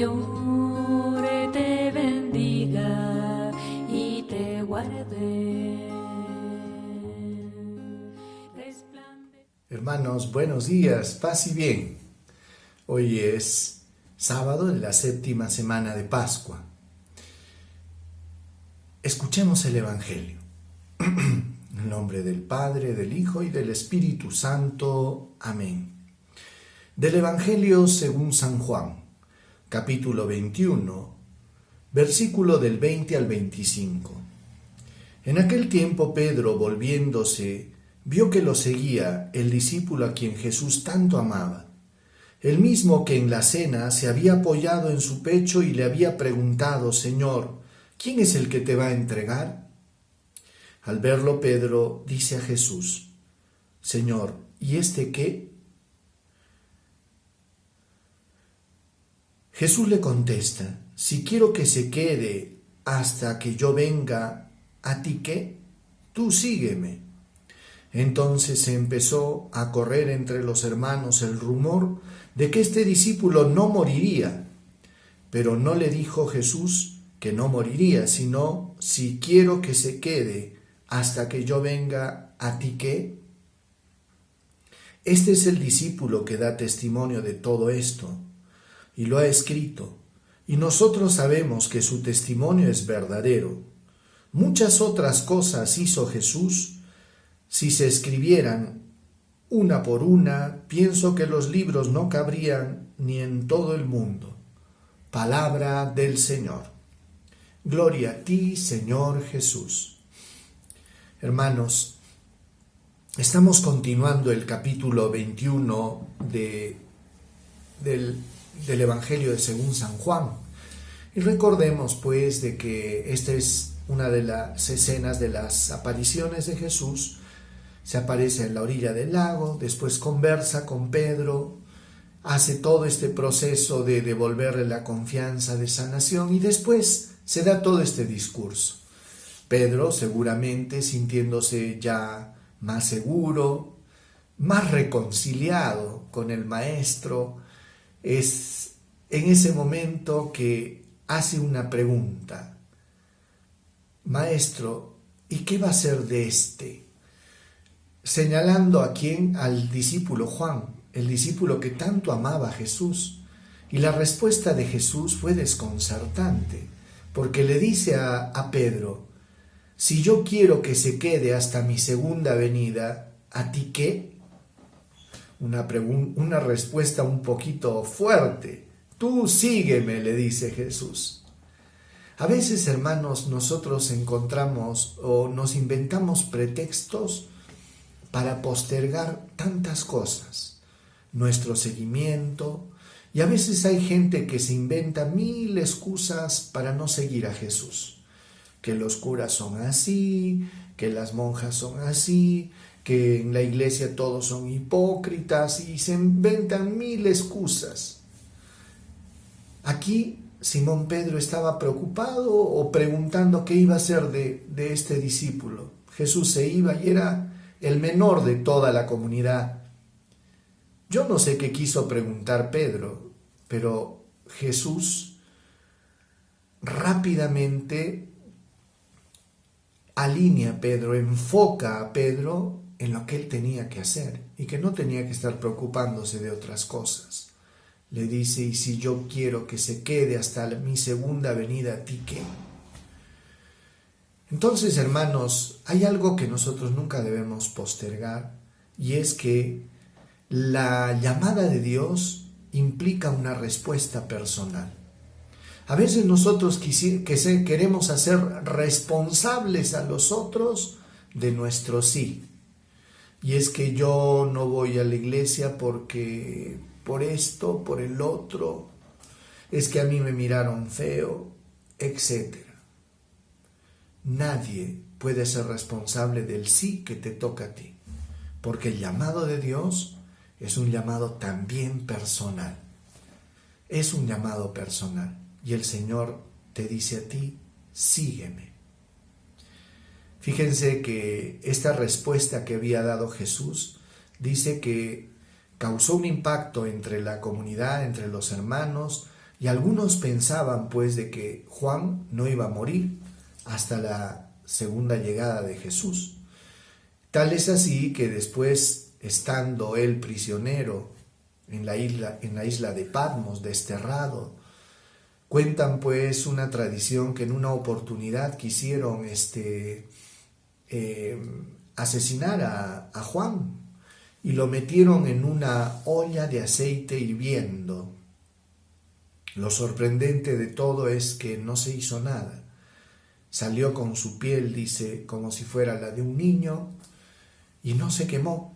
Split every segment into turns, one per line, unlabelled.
Señor te bendiga y te guarde.
Hermanos, buenos días, paz y bien. Hoy es sábado de la 7ª semana de Pascua. Escuchemos el Evangelio. En el nombre del Padre, del Hijo y del Espíritu Santo. Amén. Del Evangelio según San Juan, capítulo 21, versículo del 20 al 25. En aquel tiempo Pedro, volviéndose, vio que lo seguía el discípulo a quien Jesús tanto amaba, el mismo que en la cena se había apoyado en su pecho y le había preguntado: Señor, ¿quién es el que te va a entregar? Al verlo, Pedro dice a Jesús: Señor, ¿y este qué? Jesús le contesta: si quiero que se quede hasta que yo venga, ¿a ti qué? Tú sígueme. Entonces se empezó a correr entre los hermanos el rumor de que este discípulo no moriría. Pero no le dijo Jesús que no moriría, sino: si quiero que se quede hasta que yo venga, ¿a ti qué? Este es el discípulo que da testimonio de todo esto, y lo ha escrito, y nosotros sabemos que su testimonio es verdadero. Muchas otras cosas hizo Jesús. Si se escribieran una por una, pienso que los libros no cabrían ni en todo el mundo. Palabra del Señor. Gloria a ti, Señor Jesús. Hermanos, estamos continuando el capítulo 21 del Evangelio de según San Juan. Y recordemos pues de que esta es una de las escenas de las apariciones de Jesús. Se aparece en la orilla del lago, después conversa con Pedro, hace todo este proceso de devolverle la confianza de sanación y después se da todo este discurso. Pedro, seguramente sintiéndose ya más seguro, más reconciliado con el Maestro, es en ese momento que hace una pregunta: Maestro, ¿y qué va a ser de este? Señalando a quién, al discípulo Juan, el discípulo que tanto amaba a Jesús. Y la respuesta de Jesús fue desconcertante, porque le dice a Pedro: si yo quiero que se quede hasta mi segunda venida, ¿a ti qué? Una respuesta un poquito fuerte. Tú sígueme, le dice Jesús. A veces, hermanos, nosotros encontramos o nos inventamos pretextos para postergar tantas cosas, nuestro seguimiento, y a veces hay gente que se inventa 1000 excusas para no seguir a Jesús, que los curas son así, que las monjas son así, que en la iglesia todos son hipócritas, y se inventan 1000 excusas. Aquí Simón Pedro estaba preocupado o preguntando qué iba a hacer de este discípulo. Jesús se iba y era el menor de toda la comunidad. Yo no sé qué quiso preguntar Pedro, pero Jesús rápidamente alinea a Pedro, enfoca a Pedro en lo que él tenía que hacer y que no tenía que estar preocupándose de otras cosas. Le dice: y si yo quiero que se quede hasta mi segunda venida, ¿a ti qué? Entonces, hermanos, hay algo que nosotros nunca debemos postergar, y es que la llamada de Dios implica una respuesta personal. A veces nosotros queremos hacer responsables a los otros de nuestro sí. Y es que yo no voy a la iglesia porque por esto, por el otro, es que a mí me miraron feo, etc. Nadie puede ser responsable del sí que te toca a ti, porque el llamado de Dios es un llamado también personal. Es un llamado personal, y el Señor te dice a ti: sígueme. Fíjense que esta respuesta que había dado Jesús dice que causó un impacto entre la comunidad, entre los hermanos, Y algunos pensaban pues de que Juan no iba a morir hasta la segunda llegada de Jesús. Tal es así que después, estando él prisionero en la isla de Patmos, desterrado, cuentan pues una tradición que en una oportunidad quisieron asesinar a Juan y lo metieron en una olla de aceite hirviendo. Lo sorprendente de todo es que no se hizo nada. Salió con su piel, dice, como si fuera la de un niño, y no se quemó.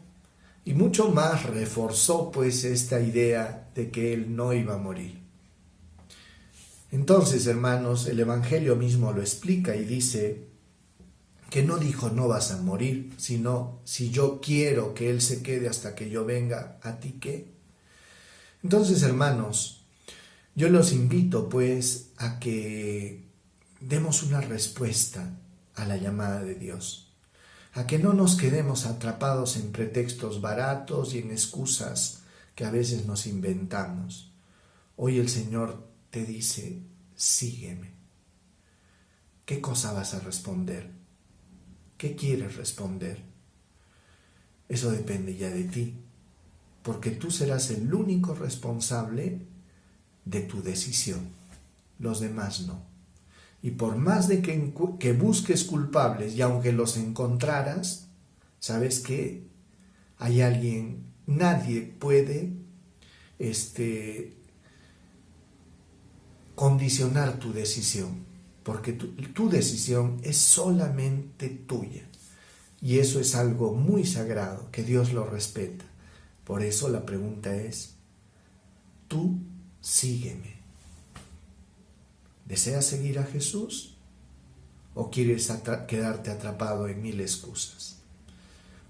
Y mucho más reforzó pues esta idea de que él no iba a morir. Entonces, hermanos, el Evangelio mismo lo explica y dice que no dijo no vas a morir, sino si yo quiero que él se quede hasta que yo venga, ¿a ti qué? Entonces, hermanos, yo los invito pues a que demos una respuesta a la llamada de Dios, a que no nos quedemos atrapados en pretextos baratos y en excusas que a veces nos inventamos. Hoy el Señor te dice, sígueme. ¿Qué cosa vas a responder? ¿Qué quieres responder? Eso depende ya de ti, porque tú serás el único responsable de tu decisión, los demás no. Y por más de que busques culpables, y aunque los encontraras, ¿sabes qué? Hay alguien, nadie puede condicionar tu decisión, porque tu decisión es solamente tuya. Y eso es algo muy sagrado, que Dios lo respeta. Por eso la pregunta es, tú sígueme. ¿Deseas seguir a Jesús o quieres quedarte atrapado en mil excusas?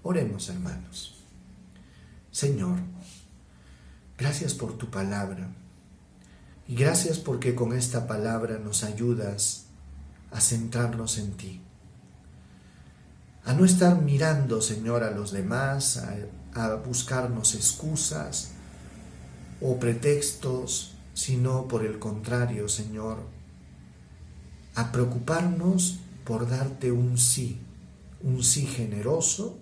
Oremos, hermanos. Señor, gracias por tu palabra y gracias porque con esta palabra nos ayudas a centrarnos en ti, a no estar mirando, Señor, a los demás, a buscarnos excusas o pretextos, sino por el contrario, Señor, a preocuparnos por darte un sí generoso,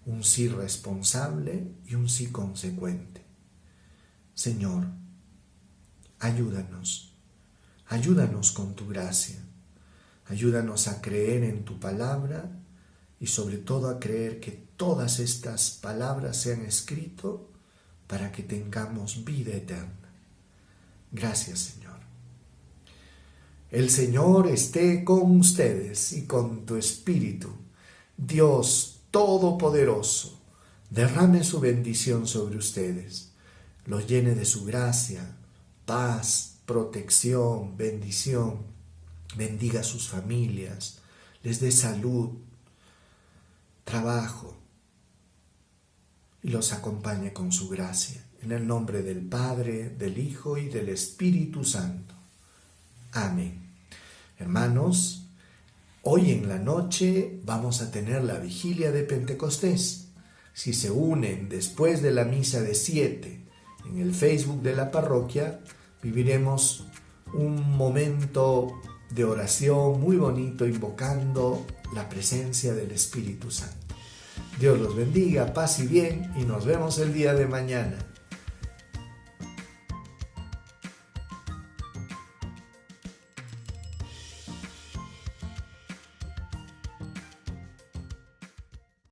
un sí responsable y un sí consecuente. Señor, ayúdanos con tu gracia, ayúdanos a creer en tu palabra y sobre todo a creer que todas estas palabras se han escrito para que tengamos vida eterna. Gracias, Señor. El Señor esté con ustedes y con tu espíritu. Dios Todopoderoso, derrame su bendición sobre ustedes, los llene de su gracia, paz, protección, bendición, bendiga a sus familias, les dé salud, trabajo y los acompañe con su gracia. En el nombre del Padre, del Hijo y del Espíritu Santo. Amén. Hermanos, hoy en la noche vamos a tener la vigilia de Pentecostés. Si se unen después de la misa de 7 en el Facebook de la parroquia, viviremos un momento de oración muy bonito invocando la presencia del Espíritu Santo. Dios los bendiga, paz y bien, y nos vemos el día de mañana.